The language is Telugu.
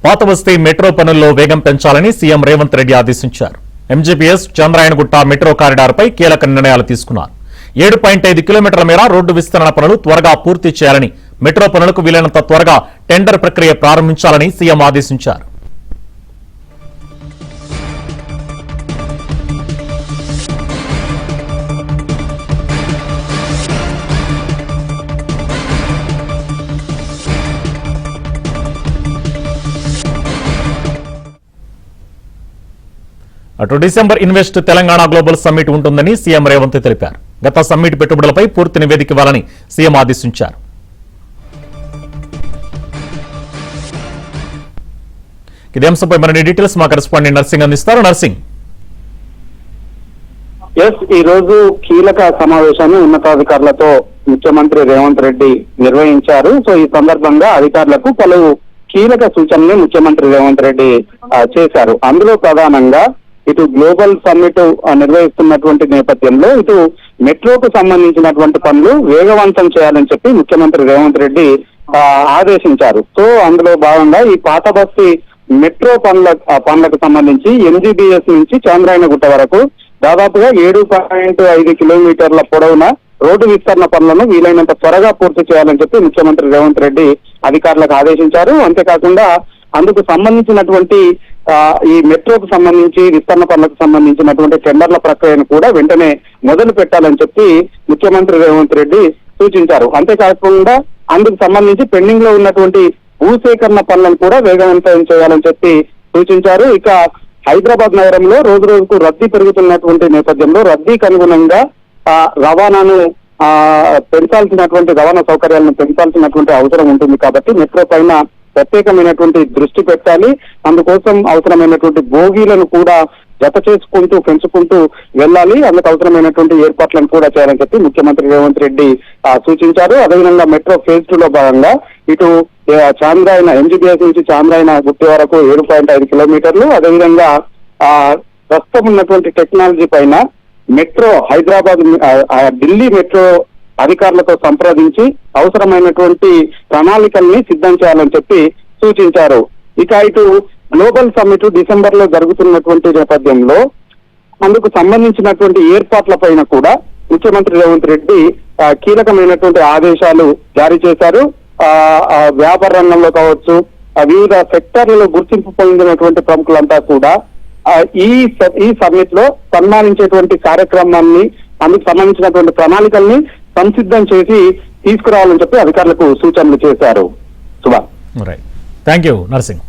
పాతబస్తీ మెట్రో పనుల్లో వేగం పెంచాలని సీఎం రేవంత్ రెడ్డి ఆదేశించారు. ఎంజీపీఎస్ చంద్రాయణగుట్ట మెట్రో కారిడార్పై కీలక నిర్ణయాలు తీసుకున్నారు. 7.5 కిలోమీటర్ల మేర రోడ్డు విస్తరణ పనులు త్వరగా పూర్తి చేయాలని, మెట్రో పనులకు వీలైనంత త్వరగా టెండర్ ప్రక్రియ ప్రారంభించాలని సీఎం ఆదేశించారు. అటు December invest Telangana global summit ఉంటుందని సీఎం రేవంత్ తెలిపారు. గత సమ్మిట్ పెట్టుబడులపై పూర్తి నివేదిక ఇవ్వాలని సీఎం ఆదేశించారు. ఇదే అంశంపై మరిన్ని డీటెయిల్స్ మా కరెస్పాండెంట్ నర్సింగ్ అందిస్తారు. నర్సింగ్, ఈ రోజు కీలక సమావేశాన్ని ఉన్నతాధికారులతో ముఖ్యమంత్రి రేవంత్ రెడ్డి నిర్వహించారు. సో ఈ సందర్భంగా అధికారులకు పలు కీలక సూచనలు ముఖ్యమంత్రి రేవంత్ రెడ్డి చేశారు. అందులో ప్రధానంగా ఇటు గ్లోబల్ సమ్మిట్ నిర్వహిస్తున్నటువంటి నేపథ్యంలో ఇటు మెట్రోకు సంబంధించినటువంటి పనులు వేగవంతం చేయాలని చెప్పి ముఖ్యమంత్రి రేవంత్ రెడ్డి ఆదేశించారు. సో అందులో భాగంగా ఈ పాతబస్తీ మెట్రో పనులకు సంబంధించి ఎంజీబీఎస్ నుంచి చంద్రాయణగుట్ట వరకు దాదాపుగా 7.5 కిలోమీటర్ల పొడవున రోడ్డు విస్తరణ పనులను వీలైనంత త్వరగా పూర్తి చేయాలని చెప్పి ముఖ్యమంత్రి రేవంత్ రెడ్డి అధికారులకు ఆదేశించారు. అంతేకాకుండా అందుకు సంబంధించినటువంటి ఈ మెట్రోకు సంబంధించి విస్తరణ పనులకు సంబంధించినటువంటి టెండర్ల ప్రక్రియను కూడా వెంటనే మొదలు పెట్టాలని చెప్పి ముఖ్యమంత్రి రేవంత్ రెడ్డి సూచించారు. అంతేకాకుండా అందుకు సంబంధించి పెండింగ్ లో ఉన్నటువంటి భూసేకరణ పనులను కూడా వేగవంతం చేయాలని చెప్పి సూచించారు. ఇక హైదరాబాద్ నగరంలో రోజు రోజుకు రద్దీ పెరుగుతున్నటువంటి నేపథ్యంలో రద్దీకి అనుగుణంగా రవాణాను రవాణా సౌకర్యాలను పెంచాల్సినటువంటి అవసరం ఉంటుంది. కాబట్టి మెట్రో పైన ప్రత్యేకమైనటువంటి దృష్టి పెట్టాలి. అందుకోసం అవసరమైనటువంటి బోగీలను కూడా జత చేసుకుంటూ పెంచుకుంటూ వెళ్ళాలి. అందుకు అవసరమైనటువంటి ఏర్పాట్లను కూడా చేయాలని చెప్పి ముఖ్యమంత్రి రేవంత్ రెడ్డి సూచించారు. అదేవిధంగా మెట్రో ఫేజ్ 2 లో భాగంగా ఇటు చాంద్రాయణ ఎంజీబీఎస్ నుంచి చాంద్రాయణ గుట్టి వరకు 7.5 కిలోమీటర్లు, అదేవిధంగా ప్రస్తుతం ఉన్నటువంటి టెక్నాలజీ పైన మెట్రో హైదరాబాద్ ఢిల్లీ మెట్రో అధికారులతో సంప్రదించి అవసరమైనటువంటి ప్రణాళికల్ని సిద్ధం చేయాలని చెప్పి సూచించారు. ఇక ఇటు గ్లోబల్ సమ్మిట్ డిసెంబర్ లో జరుగుతున్నటువంటి నేపథ్యంలో అందుకు సంబంధించినటువంటి ఏర్పాట్ల పైన కూడా ముఖ్యమంత్రి రేవంత్ రెడ్డి కీలకమైనటువంటి ఆదేశాలు జారీ చేశారు. వ్యాపార రంగంలో కావచ్చు, వివిధ సెక్టార్లలో గుర్తింపు పొందినటువంటి ప్రముఖులంతా కూడా ఈ సమ్మిట్ లో సన్మానించేటువంటి కార్యక్రమాన్ని, అందుకు సంబంధించినటువంటి ప్రణాళికల్ని సంసిద్ధం చేసి తీసుకురావాలని చెప్పి అధికారులకు సూచనలు చేశారు. Thank you nursing.